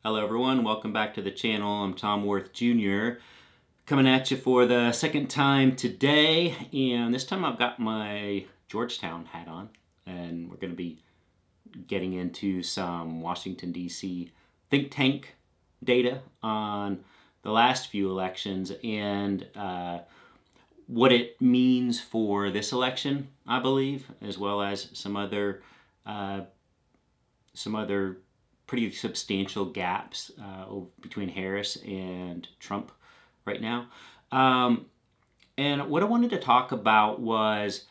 Hello everyone, welcome back to the channel. I'm Tom Worth Jr. coming at you for the second time today, and this time I've got my Georgetown hat on, and we're going to be getting into some Washington DC think tank data on the last few elections and what it means for this election, I believe, as well as some other pretty substantial gaps between Harris and Trump right now. And what I wanted to talk about was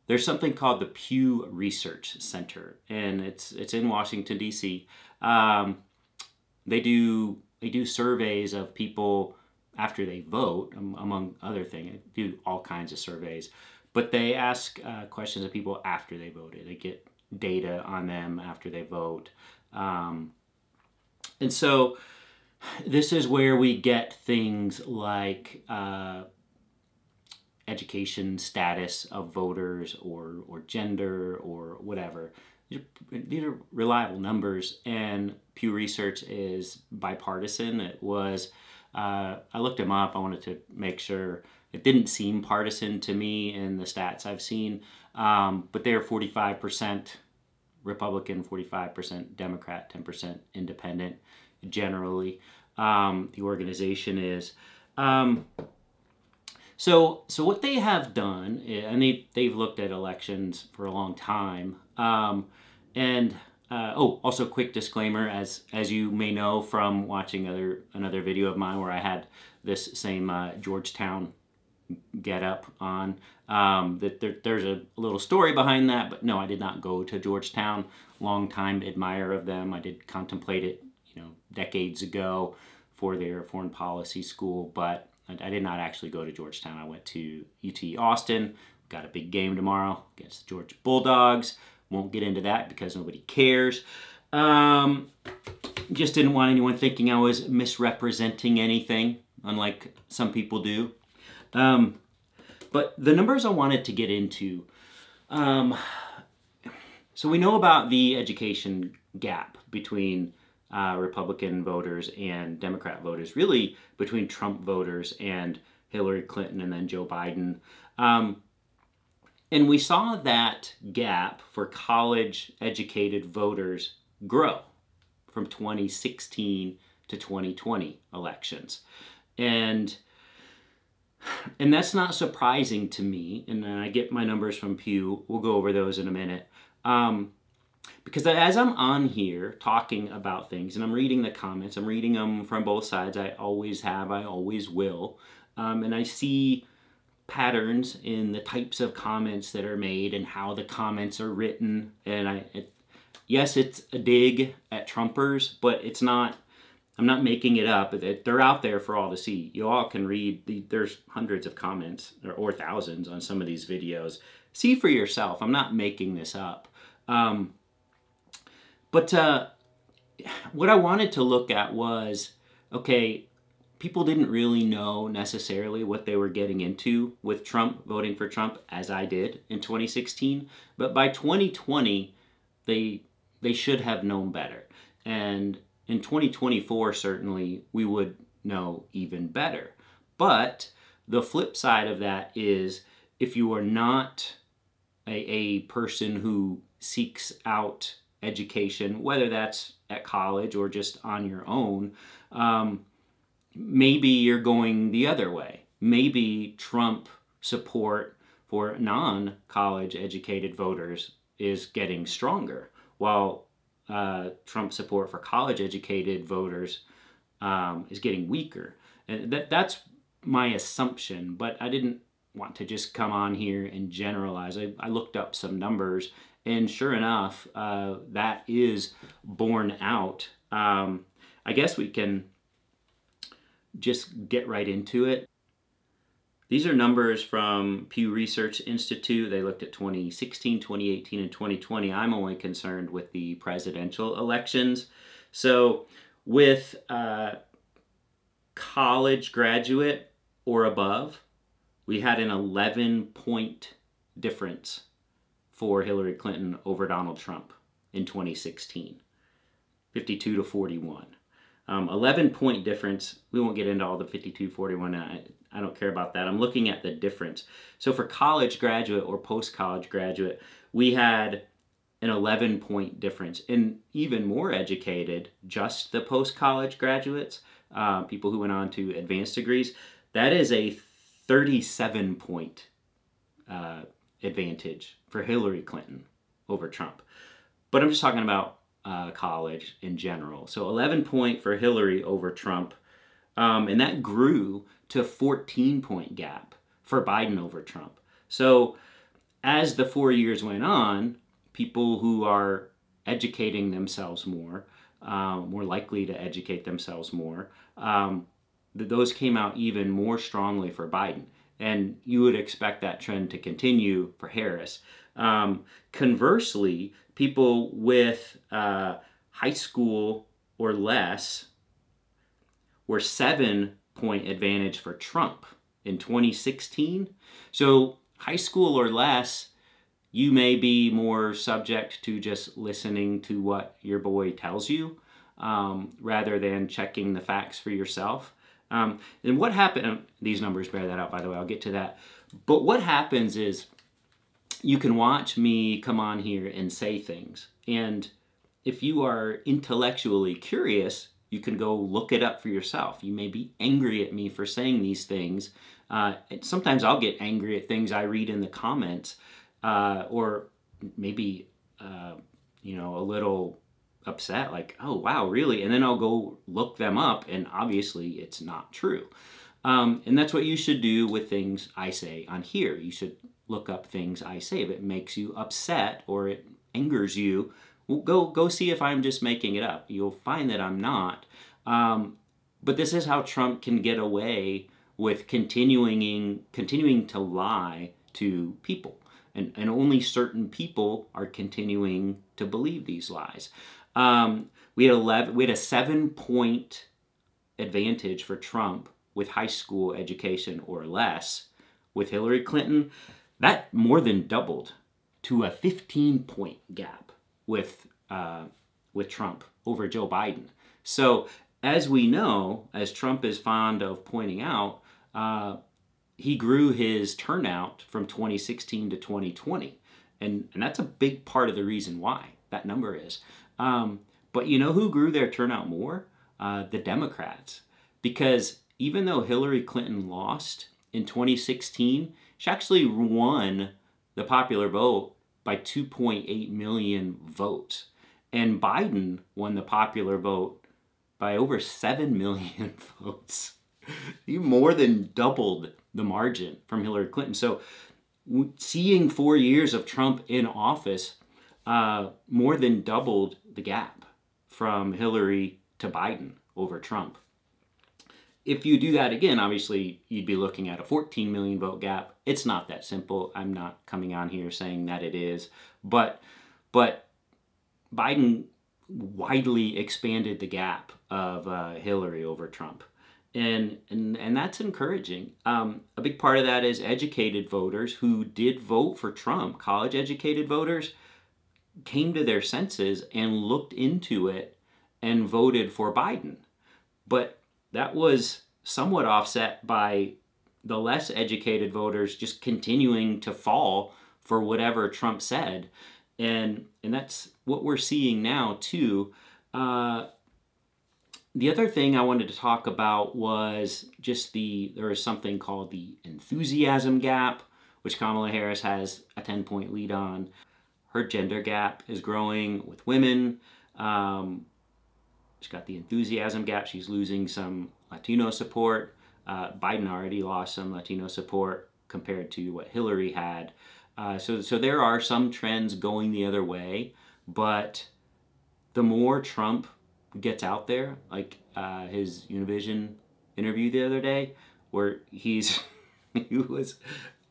there's something called the Pew Research Center, and it's in Washington D.C. They do surveys of people after they vote, among other things. They do all kinds of surveys, but they ask questions of people after they voted. They get data on them after they vote. And so this is where we get things like education status of voters or gender or whatever. These are reliable numbers, and Pew Research is bipartisan. It was, I looked them up. I wanted to make sure. It didn't seem partisan to me in the stats I've seen, but they're 45% Republican, 45% Democrat, 10% Independent, generally. The organization is. So what they have done, and they've looked at elections for a long time. Also quick disclaimer, as you may know from watching another video of mine where I had this same Georgetown get up on, that there's a little story behind that, but no, I did not go to Georgetown. Long time admirer of them. I did contemplate it, decades ago for their foreign policy school, but I did not actually go to Georgetown. I went to UT Austin. Got a big game tomorrow against the Georgia Bulldogs. Won't get into that because nobody cares. Just didn't want anyone thinking I was misrepresenting anything, unlike some people do. But the numbers I wanted to get into, so we know about the education gap between Republican voters and Democrat voters, really between Trump voters and Hillary Clinton and then Joe Biden. And we saw that gap for college-educated voters grow from 2016 to 2020 elections. And that's not surprising to me, and I get my numbers from Pew. We'll go over those in a minute. Because as I'm on here talking about things, and I'm reading the comments, I'm reading them from both sides. I always have, I always will. And I see patterns in the types of comments that are made and how the comments are written. And yes, it's a dig at Trumpers, but it's not. I'm not making it up. They're out there for all to see. You all can read. There's hundreds of comments or thousands on some of these videos. See for yourself. I'm not making this up. But what I wanted to look at was, okay, people didn't really know necessarily what they were getting into with Trump, voting for Trump, as I did in 2016. But by 2020, they should have known better. And in 2024, certainly, we would know even better. But the flip side of that is, if you are not a person who seeks out education, whether that's at college or just on your own, maybe you're going the other way. Maybe Trump support for non-college educated voters is getting stronger, while Trump support for college-educated voters is getting weaker. And that's my assumption, but I didn't want to just come on here and generalize. I looked up some numbers, and sure enough, that is borne out. I guess we can just get right into it. These are numbers from Pew Research Institute. They looked at 2016, 2018, and 2020. I'm only concerned with the presidential elections. So with college graduate or above, we had an 11-point difference for Hillary Clinton over Donald Trump in 2016, 52 to 41. 11-point difference. We won't get into all the 52-41. I don't care about that. I'm looking at the difference. So for college graduate or post-college graduate, we had an 11-point difference. And even more educated, just the post-college graduates, people who went on to advanced degrees, that is a 37-point advantage for Hillary Clinton over Trump. But I'm just talking about college in general. So 11-point for Hillary over Trump. And that grew to a 14-point gap for Biden over Trump. So as the 4 years went on, people who are educating themselves more, more likely to educate themselves more, those came out even more strongly for Biden. And you would expect that trend to continue for Harris. Conversely, people with high school or less were 7-point advantage for Trump in 2016. So high school or less, you may be more subject to just listening to what your boy tells you rather than checking the facts for yourself. And what happened, these numbers bear that out, by the way, I'll get to that. But what happens is you can watch me come on here and say things. And if you are intellectually curious, you can go look it up for yourself. You may be angry at me for saying these things. Sometimes I'll get angry at things I read in the comments, or maybe, a little upset, like, oh, wow, really? And then I'll go look them up, and obviously it's not true. And that's what you should do with things I say on here. You should look up things I say. If it makes you upset or it angers you, well, go see if I'm just making it up. You'll find that I'm not. But this is how Trump can get away with continuing to lie to people. And only certain people are continuing to believe these lies. We had a 7-point advantage for Trump with high school education or less. With Hillary Clinton, that more than doubled to a 15-point gap with Trump over Joe Biden. So as we know, as Trump is fond of pointing out, he grew his turnout from 2016 to 2020. And that's a big part of the reason why that number is. But you know who grew their turnout more? The Democrats. Because even though Hillary Clinton lost in 2016, she actually won the popular vote by 2.8 million votes. And Biden won the popular vote by over 7 million votes. He more than doubled the margin from Hillary Clinton. So seeing 4 years of Trump in office more than doubled the gap from Hillary to Biden over Trump. If you do that again, obviously you'd be looking at a 14 million vote gap. It's not that simple. I'm not coming on here saying that it is. But Biden widely expanded the gap of Hillary over Trump. And that's encouraging. A big part of that is educated voters who did vote for Trump. College-educated voters came to their senses and looked into it and voted for Biden. But that was somewhat offset by the less educated voters just continuing to fall for whatever Trump said. And that's what we're seeing now, too. The other thing I wanted to talk about was just there is something called the enthusiasm gap, which Kamala Harris has a 10-point lead on. Her gender gap is growing with women. She's got the enthusiasm gap. She's losing some Latino support. Biden already lost some Latino support compared to what Hillary had. So there are some trends going the other way, but the more Trump gets out there, like his Univision interview the other day, where he was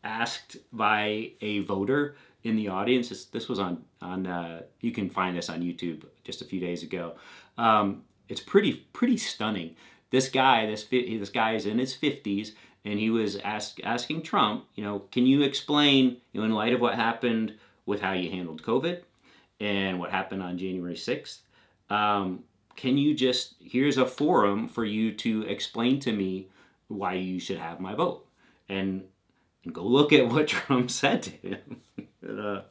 asked by a voter in the audience. This was on you can find this on YouTube just a few days ago. It's pretty stunning. This guy is in his 50s, and he was asking Trump, can you explain, in light of what happened with how you handled COVID and what happened on January 6th, can can you just, here's a forum for you to explain to me why you should have my vote. And go look at what Trump said to him.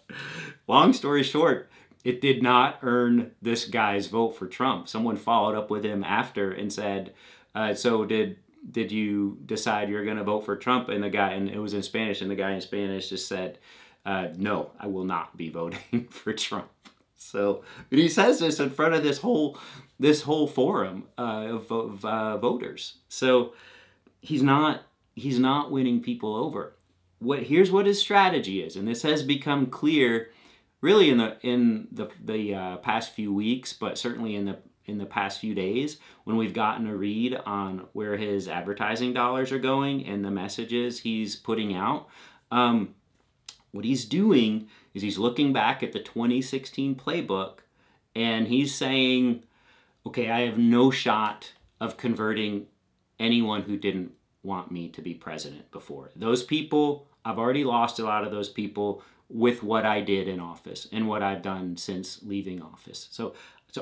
Long story short, it did not earn this guy's vote for Trump. Someone followed up with him after and said, so did you decide you're going to vote for Trump? And the guy, and it was in Spanish, and the guy in Spanish just said, no, I will not be voting for Trump. So, but he says this in front of this whole forum of voters. So he's not winning people over. Here's what his strategy is, and this has become clear, really in the past few weeks, but certainly in the past few days, when we've gotten a read on where his advertising dollars are going and the messages he's putting out. What he's doing is he's looking back at the 2016 playbook, and he's saying, okay, I have no shot of converting anyone who didn't want me to be president before. Those people, I've already lost a lot of those people with what I did in office and what I've done since leaving office. So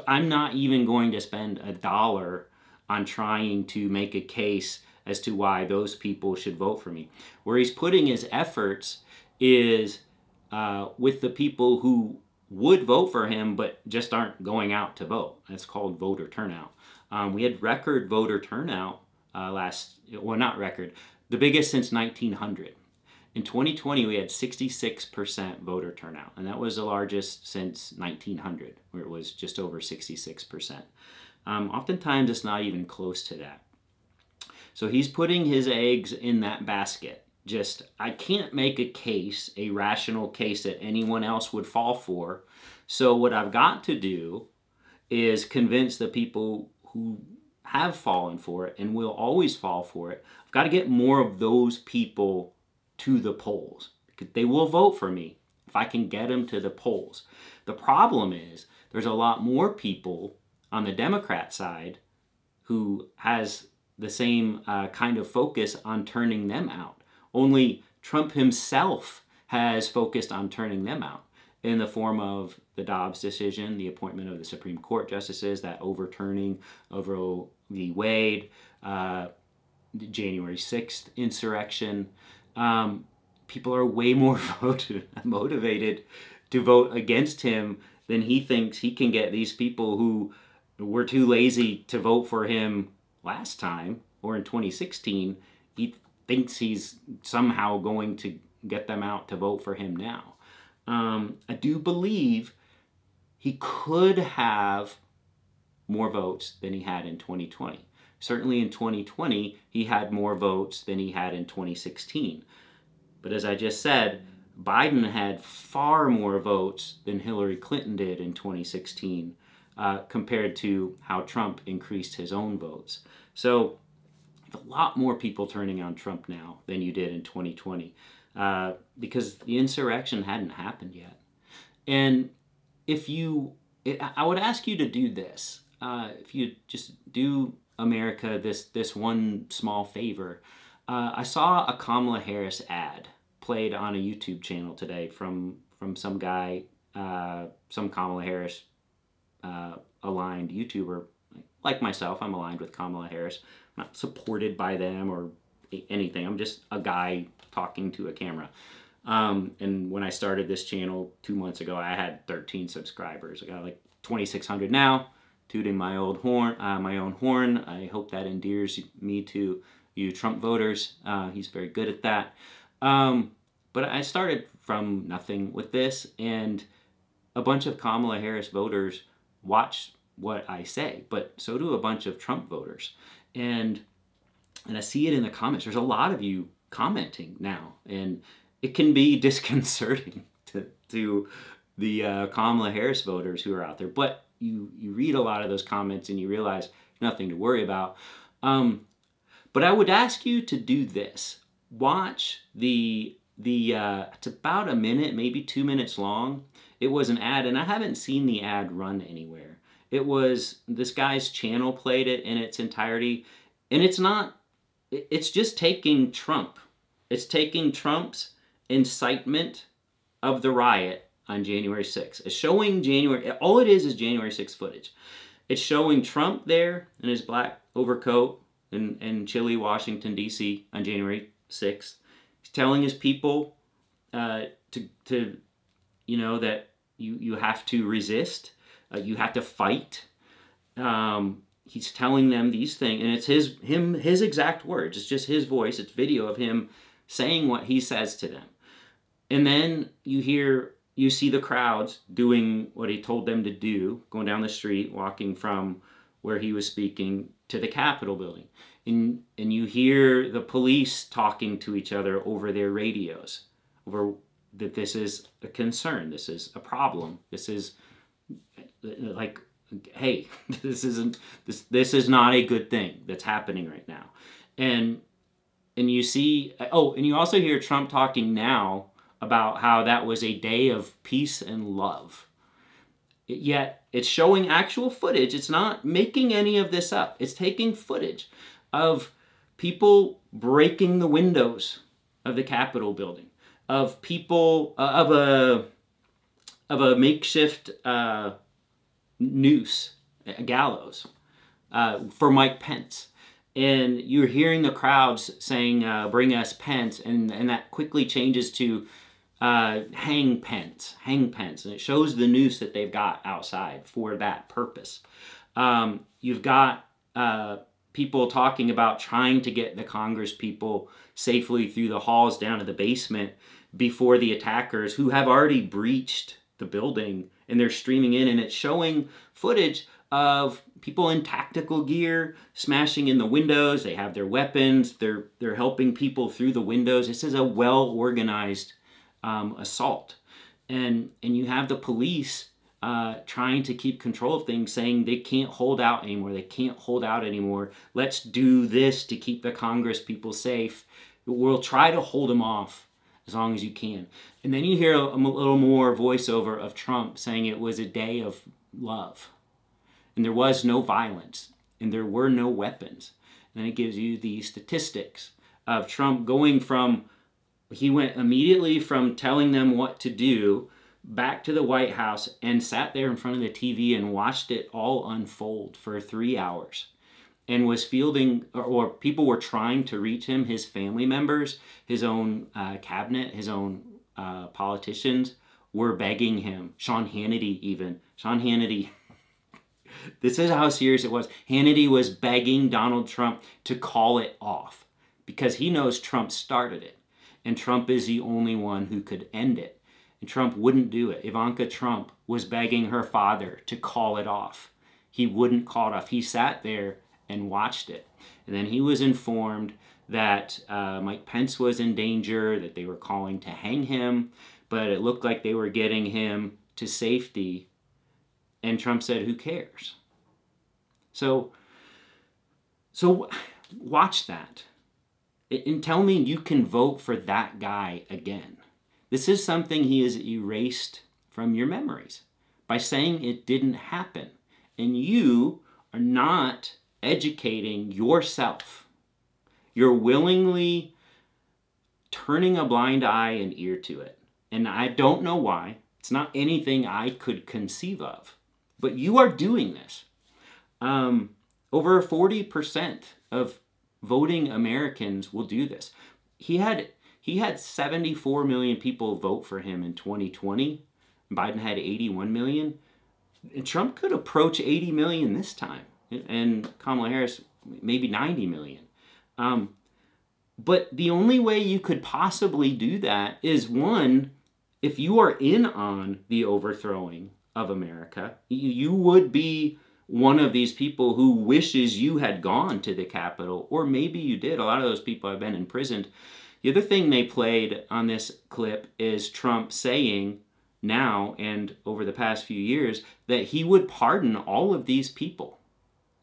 I'm not even going to spend $1 on trying to make a case as to why those people should vote for me. Where he's putting his efforts is with the people who would vote for him but just aren't going out to vote. That's called voter turnout. We had record voter turnout not record, the biggest since 1900. In 2020, we had 66% voter turnout, and that was the largest since 1900, where it was just over 66%. Oftentimes, it's not even close to that. So he's putting his eggs in that basket. I can't make a case, a rational case that anyone else would fall for. So what I've got to do is convince the people who have fallen for it and will always fall for it. I've got to get more of those people to the polls. They will vote for me if I can get them to the polls. The problem is there's a lot more people on the Democrat side who has the same kind of focus on turning them out. Only Trump himself has focused on turning them out in the form of the Dobbs decision, the appointment of the Supreme Court justices, that overturning of Roe v. Wade, the January 6th insurrection. People are way more motivated to vote against him than he thinks he can get these people who were too lazy to vote for him last time or in 2016. He thinks he's somehow going to get them out to vote for him now. I do believe he could have more votes than he had in 2020. Certainly in 2020, he had more votes than he had in 2016. But as I just said, Biden had far more votes than Hillary Clinton did in 2016 compared to how Trump increased his own votes. So a lot more people turning on Trump now than you did in 2020 because the insurrection hadn't happened yet. And I would ask you to do this. If you just do America this one small favor. I saw a Kamala Harris ad played on a YouTube channel today from some guy, some Kamala Harris aligned YouTuber. Like myself, I'm aligned with Kamala Harris. I'm not supported by them or anything. I'm just a guy talking to a camera. And when I started this channel 2 months ago, I had 13 subscribers. I got like 2,600 now. Tooting my own horn. I hope that endears me to you Trump voters. He's very good at that. But I started from nothing with this, and a bunch of Kamala Harris voters watch what I say, but so do a bunch of Trump voters. And I see it in the comments. There's a lot of you commenting now, and it can be disconcerting to the Kamala Harris voters who are out there. But you read a lot of those comments and you realize nothing to worry about. But I would ask you to do this. Watch it's about a minute, maybe 2 minutes long. It was an ad, and I haven't seen the ad run anywhere. It was, this guy's channel played it in its entirety, and it's just taking Trump. It's taking Trump's incitement of the riot on January 6th. It's showing all it is January 6th footage. It's showing Trump there in his black overcoat in chilly Washington, D.C. on January 6th. He's telling his people to that you have to resist, you have to fight. He's telling them these things, and it's his exact words. It's just his voice. It's video of him saying what he says to them. And then you see the crowds doing what he told them to do, going down the street, walking from where he was speaking to the Capitol building. And you hear the police talking to each other over their radios, over that this is a concern, this is a problem, this is like, hey, this is not a good thing that's happening right now. And you see, and you also hear Trump talking now about how that was a day of peace and love. Yet it's showing actual footage. It's not making any of this up. It's taking footage of people breaking the windows of the Capitol building, of people, of a makeshift noose, a gallows, for Mike Pence. And you're hearing the crowds saying, bring us Pence, and that quickly changes to hang Pence. And it shows the noose that they've got outside for that purpose. You've got people talking about trying to get the Congress people safely through the halls down to the basement before the attackers, who have already breached the building, and they're streaming in, and it's showing footage of people in tactical gear smashing in the windows. They have their weapons. They're helping people through the windows. This is a well-organized assault. And you have the police trying to keep control of things, saying they can't hold out anymore. They can't hold out anymore. Let's do this to keep the Congress people safe. We'll try to hold them off as long as you can. And then you hear a little more voiceover of Trump saying it was a day of love. And there was no violence. And there were no weapons. And then it gives you the statistics of Trump going from, he went immediately from telling them what to do back to the White House and sat there in front of the TV and watched it all unfold for 3 hours. And was fielding, or people were trying to reach him, his family members, his own cabinet, his own politicians were begging him. Sean Hannity even. Sean Hannity, this is how serious it was. Hannity was begging Donald Trump to call it off because he knows Trump started it. And Trump is the only one who could end it. And Trump wouldn't do it. Ivanka Trump was begging her father to call it off. He wouldn't call it off. He sat there and watched it. And then he was informed that Mike Pence was in danger, that they were calling to hang him, but it looked like they were getting him to safety. And Trump said, who cares? So watch that. And tell me you can vote for that guy again. This is something he has erased from your memories by saying it didn't happen. And you are not educating yourself. You're willingly turning a blind eye and ear to it. And I don't know why. It's not anything I could conceive of. But you are doing this. Over 40% of voting Americans will do this. He had 74 million people vote for him in 2020. Biden had 81 million. And Trump could approach 80 million this time. And Kamala Harris, maybe 90 million. But the only way you could possibly do that is, one, if you are in on the overthrowing of America, you would be one of these people who wishes you had gone to the Capitol, or maybe you did. A lot of those people have been imprisoned. The other thing they played on this clip is Trump saying now and over the past few years that he would pardon all of these people.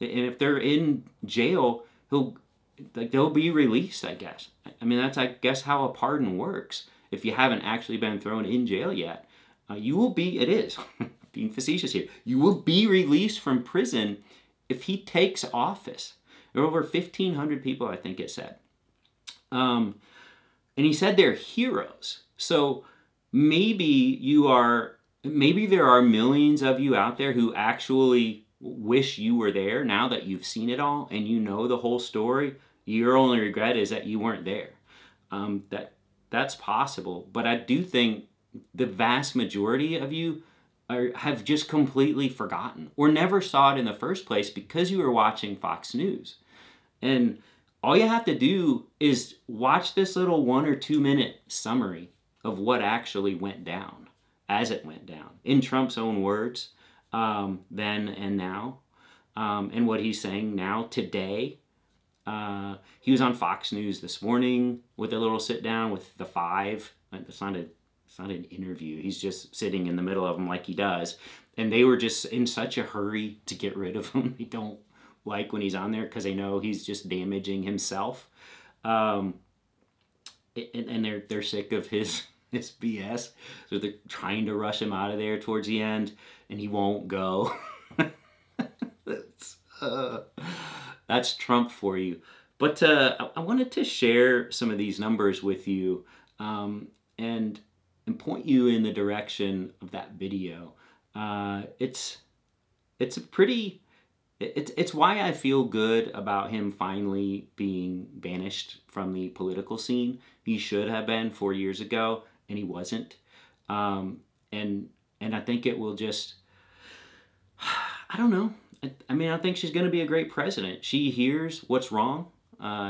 And if they're in jail, they'll be released, I guess. I mean, that's, I guess, how a pardon works. If you haven't actually been thrown in jail yet, you will be, it is, being facetious here, you will be released from prison if he takes office. There are over 1,500 people, I think it said. And he said they're heroes. So maybe there are millions of you out there who actually wish you were there now that you've seen it all and you know the whole story. Your only regret is that you weren't there. That's possible, but I do think the vast majority of you have just completely forgotten or never saw it in the first place because you were watching Fox News. And all you have to do is watch this little 1 or 2 minute summary of what actually went down as it went down, in Trump's own words, then and now, and what he's saying now, today. He was on Fox News this morning with a little sit down with the five. It's not an interview. He's just sitting in the middle of them like he does. And they were just in such a hurry to get rid of him. They don't like when he's on there because they know he's just damaging himself. And they're sick of his BS. So they're trying to rush him out of there towards the end, and he won't go. That's Trump for you. But I wanted to share some of these numbers with you and point you in the direction of that video. It's why I feel good about him finally being banished from the political scene. He should have been 4 years ago, and he wasn't. And I think it will just, I don't know. I mean, I think she's going to be a great president. She hears what's wrong.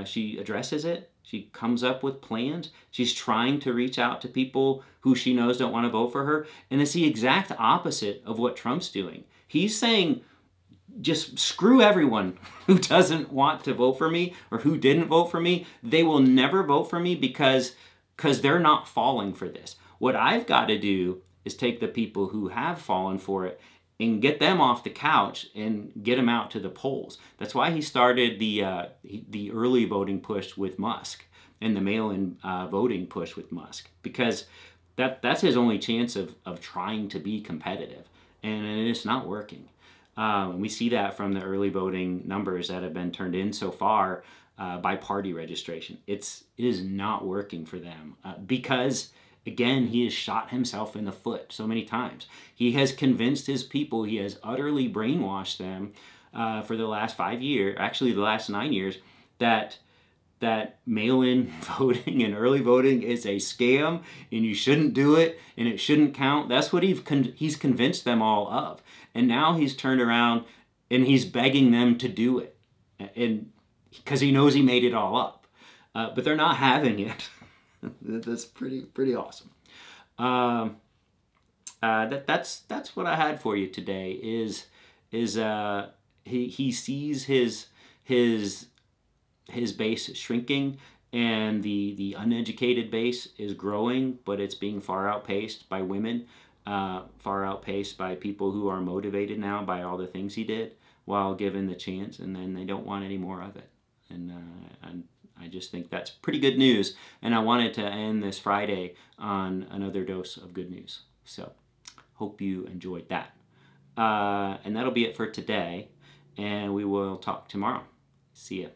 She addresses it. She comes up with plans. She's trying to reach out to people who she knows don't want to vote for her. And it's the exact opposite of what Trump's doing. He's saying, just screw everyone who doesn't want to vote for me or who didn't vote for me. They will never vote for me because they're not falling for this. What I've got to do is take the people who have fallen for it and get them off the couch and get them out to the polls. That's why he started the early voting push with Musk and the mail-in voting push with Musk, because that's his only chance of trying to be competitive, and it's not working. We see that from the early voting numbers that have been turned in so far by party registration. It is not working for them because, again, he has shot himself in the foot so many times. He has convinced his people, he has utterly brainwashed them for the last 5 years, actually the last 9 years, that mail-in voting and early voting is a scam and you shouldn't do it and it shouldn't count. That's what he's convinced them all of. And now he's turned around and he's begging them to do it, and because he knows he made it all up. But they're not having it. That's pretty awesome. That's what I had for you today. Is he sees his base shrinking, and the uneducated base is growing, but it's being far outpaced by women, far outpaced by people who are motivated now by all the things he did while given the chance, and then they don't want any more of it. And I just think that's pretty good news, and I wanted to end this Friday on another dose of good news. So, hope you enjoyed that. And that'll be it for today, and we will talk tomorrow. See ya.